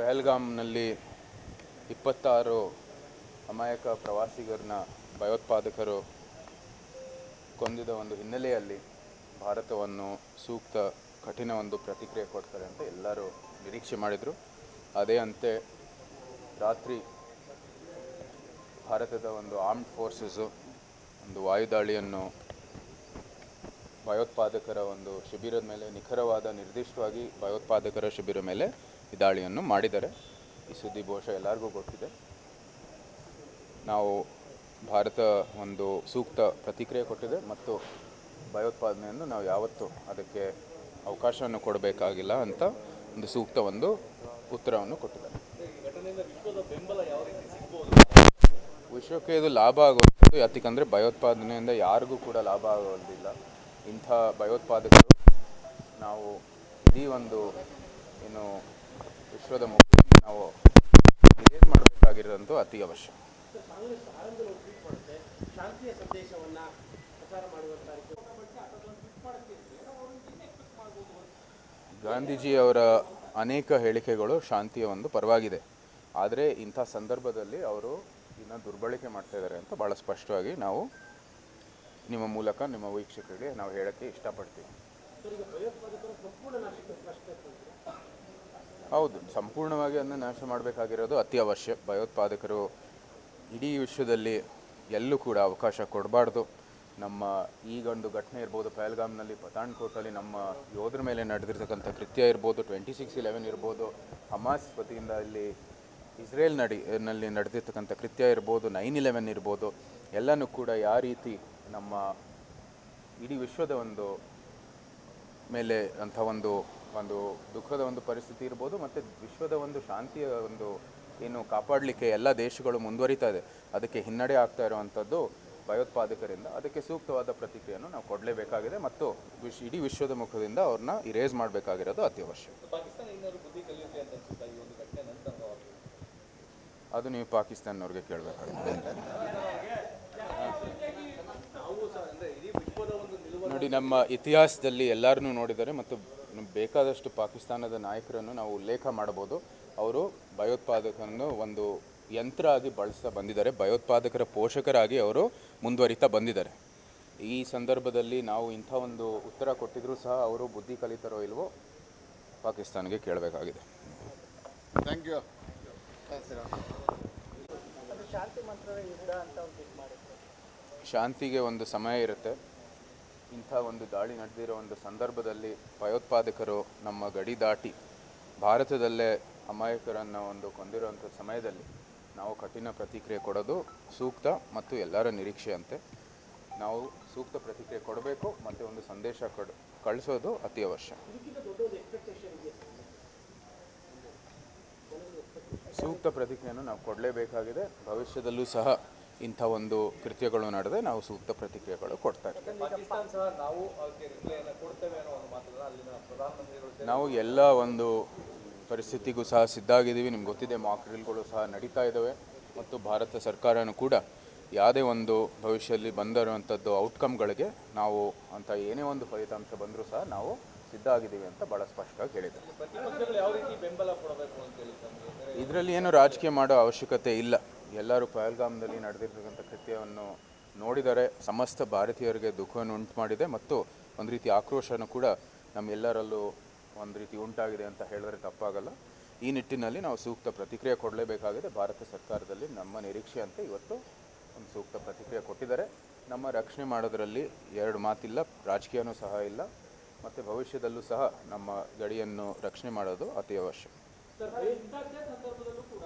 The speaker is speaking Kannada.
ಪಹಲ್ಗಾಮ್ನಲ್ಲಿ 26 ಅಮಾಯಕ ಪ್ರವಾಸಿಗರನ್ನ ಭಯೋತ್ಪಾದಕರು ಕೊಂದಿದ ಒಂದು ಹಿನ್ನೆಲೆಯಲ್ಲಿ ಭಾರತವನ್ನು ಸೂಕ್ತ ಕಠಿಣ ಒಂದು ಪ್ರತಿಕ್ರಿಯೆ ಕೊಡ್ತಾರೆ ಅಂತ ಎಲ್ಲರೂ ನಿರೀಕ್ಷೆ ಮಾಡಿದರು. ಅದೇ ಅಂತೆ ರಾತ್ರಿ ಭಾರತದ ಒಂದು ಆರ್ಮ್ಡ್ ಫೋರ್ಸಸ್ಸು ಒಂದು ವಾಯುದಾಳಿಯನ್ನು ಭಯೋತ್ಪಾದಕರ ಒಂದು ಶಿಬಿರದ ಮೇಲೆ ನಿಖರವಾದ ನಿರ್ದಿಷ್ಟವಾಗಿ ಭಯೋತ್ಪಾದಕರ ಶಿಬಿರ ಮೇಲೆ ಈ ದಾಳಿಯನ್ನು ಮಾಡಿದ್ದಾರೆ. ಈ ಸುದ್ದಿ ಬಹುಶಃ ಎಲ್ಲರಿಗೂ ಗೊತ್ತಿದೆ. ನಾವು ಭಾರತ ಒಂದು ಸೂಕ್ತ ಪ್ರತಿಕ್ರಿಯೆ ಕೊಟ್ಟಿದೆ ಮತ್ತು ಭಯೋತ್ಪಾದನೆಯನ್ನು ನಾವು ಯಾವತ್ತೂ ಅದಕ್ಕೆ ಅವಕಾಶವನ್ನು ಕೊಡಬೇಕಾಗಿಲ್ಲ ಅಂತ ಒಂದು ಸೂಕ್ತ ಒಂದು ಉತ್ತರವನ್ನು ಕೊಟ್ಟಿದ್ದಾರೆ. ವಿಶ್ವಕ್ಕೆ ಇದು ಲಾಭ ಆಗೋದು ಯಾಕಂದರೆ ಭಯೋತ್ಪಾದನೆಯಿಂದ ಯಾರಿಗೂ ಕೂಡ ಲಾಭ ಆಗೋದಿಲ್ಲ. ಇಂಥ ಭಯೋತ್ಪಾದಕರು ನಾವು ಇಡೀ ಒಂದು ಏನು ವಿಶ್ವದ ಮುಖ್ಯ ನಾವು ಕ್ಲಿಯರ್ ಮಾಡಬೇಕಾಗಿರೋದಂತೂ ಅತಿ ಅವಶ್ಯ. ಗಾಂಧೀಜಿಯವರ ಅನೇಕ ಹೇಳಿಕೆಗಳು ಶಾಂತಿಯ ಒಂದು ಪರವಾಗಿದೆ. ಆದರೆ ಇಂಥ ಸಂದರ್ಭದಲ್ಲಿ ಅವರು ಇದನ್ನು ದುರ್ಬಳಕೆ ಮಾಡ್ತಾ ಇದ್ದಾರೆ ಅಂತ ಭಾಳ ಸ್ಪಷ್ಟವಾಗಿ ನಾವು ನಿಮ್ಮ ಮೂಲಕ ನಿಮ್ಮ ವೀಕ್ಷಕರಿಗೆ ನಾವು ಹೇಳೋಕ್ಕೆ ಇಷ್ಟಪಡ್ತೀವಿ. ಹೌದು, ಸಂಪೂರ್ಣವಾಗಿ ಅದನ್ನು ನಾಶ ಮಾಡಬೇಕಾಗಿರೋದು ಅತಿ ಅವಶ್ಯ. ಭಯೋತ್ಪಾದಕರು ಇಡೀ ವಿಶ್ವದಲ್ಲಿ ಎಲ್ಲೂ ಕೂಡ ಅವಕಾಶ ಕೊಡಬಾರ್ದು. ನಮ್ಮ ಈಗೊಂದು ಘಟನೆ ಇರ್ಬೋದು, ಪಹಲ್ಗಾಮ್ನಲ್ಲಿ ಪಠಾಣ್ಕೋಟಲ್ಲಿ ನಮ್ಮ ಯೋಧರ ಮೇಲೆ ನಡೆದಿರ್ತಕ್ಕಂಥ ಕೃತ್ಯ ಇರ್ಬೋದು, 26/11 ಇರ್ಬೋದು, ಹಮಾಸ್ ವತಿಯಿಂದ ಇಲ್ಲಿ ಇಸ್ರೇಲ್ನಲ್ಲಿ ನಡೆದಿರ್ತಕ್ಕಂಥ ಕೃತ್ಯ ಇರ್ಬೋದು, 9/11 ಇರ್ಬೋದು, ಎಲ್ಲನೂ ಕೂಡ ಯಾವ ರೀತಿ ನಮ್ಮ ಇಡೀ ವಿಶ್ವದ ಒಂದು ಮೇಲೆ ಅಂಥ ಒಂದು ದುಃಖದ ಒಂದು ಪರಿಸ್ಥಿತಿ ಇರ್ಬೋದು ಮತ್ತು ವಿಶ್ವದ ಒಂದು ಶಾಂತಿಯ ಒಂದು ಏನು ಕಾಪಾಡಲಿಕ್ಕೆ ಎಲ್ಲ ದೇಶಗಳು ಮುಂದುವರಿತಾ ಇದೆ. ಅದಕ್ಕೆ ಹಿನ್ನಡೆ ಆಗ್ತಾ ಇರುವಂಥದ್ದು ಭಯೋತ್ಪಾದಕರಿಂದ. ಅದಕ್ಕೆ ಸೂಕ್ತವಾದ ಪ್ರತಿಕ್ರಿಯೆಯನ್ನು ನಾವು ಕೊಡಲೇಬೇಕಾಗಿದೆ ಮತ್ತು ಇಡೀ ವಿಶ್ವದ ಮುಖದಿಂದ ಅವ್ರನ್ನ ಇರೇಸ್ ಮಾಡಬೇಕಾಗಿರೋದು ಅತ್ಯವಶ್ಯ. ಅದು ನೀವು ಪಾಕಿಸ್ತಾನವ್ರಿಗೆ ಕೇಳಬೇಕಾಗಿದೆ. ನೋಡಿ, ನಮ್ಮ ಇತಿಹಾಸದಲ್ಲಿ ಎಲ್ಲರನ್ನೂ ನೋಡಿದ್ದಾರೆ ಮತ್ತು ಬೇಕಾದಷ್ಟು ಪಾಕಿಸ್ತಾನದ ನಾಯಕರನ್ನು ನಾವು ಉಲ್ಲೇಖ ಮಾಡಬಹುದು. ಅವರು ಭಯೋತ್ಪಾದಕರನ್ನು ಒಂದು ಯಂತ್ರ ಆಗಿ ಬಳಸ್ತಾ ಬಂದಿದ್ದಾರೆ, ಭಯೋತ್ಪಾದಕರ ಪೋಷಕರಾಗಿ ಅವರು ಮುಂದುವರಿತಾ ಬಂದಿದ್ದಾರೆ. ಈ ಸಂದರ್ಭದಲ್ಲಿ ನಾವು ಇಂಥ ಒಂದು ಉತ್ತರ ಕೊಟ್ಟಿದ್ರೂ ಸಹ ಅವರು ಬುದ್ಧಿ ಕಲಿತಾರೋ ಇಲ್ವೋ ಪಾಕಿಸ್ತಾನಿಗೆ ಕೇಳಬೇಕಾಗಿದೆ. Thank you. ಶಾಂತಿಗೆ ಒಂದು ಸಮಯ ಇರುತ್ತೆ. ಇಂಥ ಒಂದು ದಾಳಿ ನಡೆದಿರೋ ಒಂದು ಸಂದರ್ಭದಲ್ಲಿ ಭಯೋತ್ಪಾದಕರು ನಮ್ಮ ಗಡಿ ದಾಟಿ ಭಾರತದಲ್ಲೇ ಅಮಾಯಕರನ್ನು ಒಂದು ಕೊಂದಿರುವಂಥ ಸಮಯದಲ್ಲಿ ನಾವು ಕಠಿಣ ಪ್ರತಿಕ್ರಿಯೆ ಕೊಡೋದು ಸೂಕ್ತ ಮತ್ತು ಎಲ್ಲರ ನಿರೀಕ್ಷೆಯಂತೆ ನಾವು ಸೂಕ್ತ ಪ್ರತಿಕ್ರಿಯೆ ಕೊಡಬೇಕು ಮತ್ತು ಒಂದು ಸಂದೇಶ ಕಳಿಸೋದು ಅತಿ ಅವಶ್ಯ. ಸೂಕ್ತ ಪ್ರತಿಕ್ರಿಯೆಯನ್ನು ನಾವು ಕೊಡಲೇಬೇಕಾಗಿದೆ. ಭವಿಷ್ಯದಲ್ಲೂ ಸಹ ಇಂಥ ಒಂದು ಕೃತ್ಯಗಳು ನಡೆದರೆ ನಾವು ಸೂಕ್ತ ಪ್ರತಿಕ್ರಿಯೆಗಳು ಕೊಡ್ತಾ ಇರ್ತೀವಿ. ನಾವು ಎಲ್ಲ ಒಂದು ಪರಿಸ್ಥಿತಿಗೂ ಸಹ ಸಿದ್ಧ ಆಗಿದ್ದೀವಿ. ನಿಮ್ಗೆ ಗೊತ್ತಿದೆ, ಮಾಕ್ ಡ್ರಿಲ್ಗಳು ಸಹ ನಡೀತಾ ಇದ್ದಾವೆ ಮತ್ತು ಭಾರತ ಸರ್ಕಾರನೂ ಕೂಡ ಯಾವುದೇ ಒಂದು ಭವಿಷ್ಯದಲ್ಲಿ ಬಂದಿರುವಂಥದ್ದು ಔಟ್ಕಮ್ಗಳಿಗೆ ನಾವು ಅಂತ ಏನೇ ಒಂದು ಫಲಿತಾಂಶ ಬಂದರೂ ಸಹ ನಾವು ಸಿದ್ಧ ಆಗಿದ್ದೀವಿ ಅಂತ ಭಾಳ ಸ್ಪಷ್ಟವಾಗಿ ಹೇಳಿದ್ದಾರೆ. ಇದರಲ್ಲಿ ಏನು ರಾಜಕೀಯ ಮಾಡೋ ಅವಶ್ಯಕತೆ ಇಲ್ಲ. ಎಲ್ಲರೂ ಪಹಲ್ಗಾಮ್ನಲ್ಲಿ ನಡೆದಿರ್ತಕ್ಕಂಥ ಕೃತ್ಯವನ್ನು ನೋಡಿದರೆ ಸಮಸ್ತ ಭಾರತೀಯರಿಗೆ ದುಃಖವನ್ನು ಉಂಟು ಮಾಡಿದೆ ಮತ್ತು ಒಂದು ರೀತಿ ಆಕ್ರೋಶನೂ ಕೂಡ ನಮ್ಮೆಲ್ಲರಲ್ಲೂ ಒಂದು ರೀತಿ ಉಂಟಾಗಿದೆ ಅಂತ ಹೇಳಿದ್ರೆ ತಪ್ಪಾಗಲ್ಲ. ಈ ನಿಟ್ಟಿನಲ್ಲಿ ನಾವು ಸೂಕ್ತ ಪ್ರತಿಕ್ರಿಯೆ ಕೊಡಲೇಬೇಕಾಗಿದೆ. ಭಾರತ ಸರ್ಕಾರದಲ್ಲಿ ನಮ್ಮ ನಿರೀಕ್ಷೆಯಂತೆ ಇವತ್ತು ಒಂದು ಸೂಕ್ತ ಪ್ರತಿಕ್ರಿಯೆ ಕೊಟ್ಟಿದ್ದಾರೆ. ನಮ್ಮ ರಕ್ಷಣೆ ಮಾಡೋದರಲ್ಲಿ ಎರಡು ಮಾತಿಲ್ಲ, ರಾಜಕೀಯನೂ ಸಹ ಇಲ್ಲ ಮತ್ತು ಭವಿಷ್ಯದಲ್ಲೂ ಸಹ ನಮ್ಮ ಗಡಿಯನ್ನು ರಕ್ಷಣೆ ಮಾಡೋದು ಅತಿ ಅವಶ್ಯ.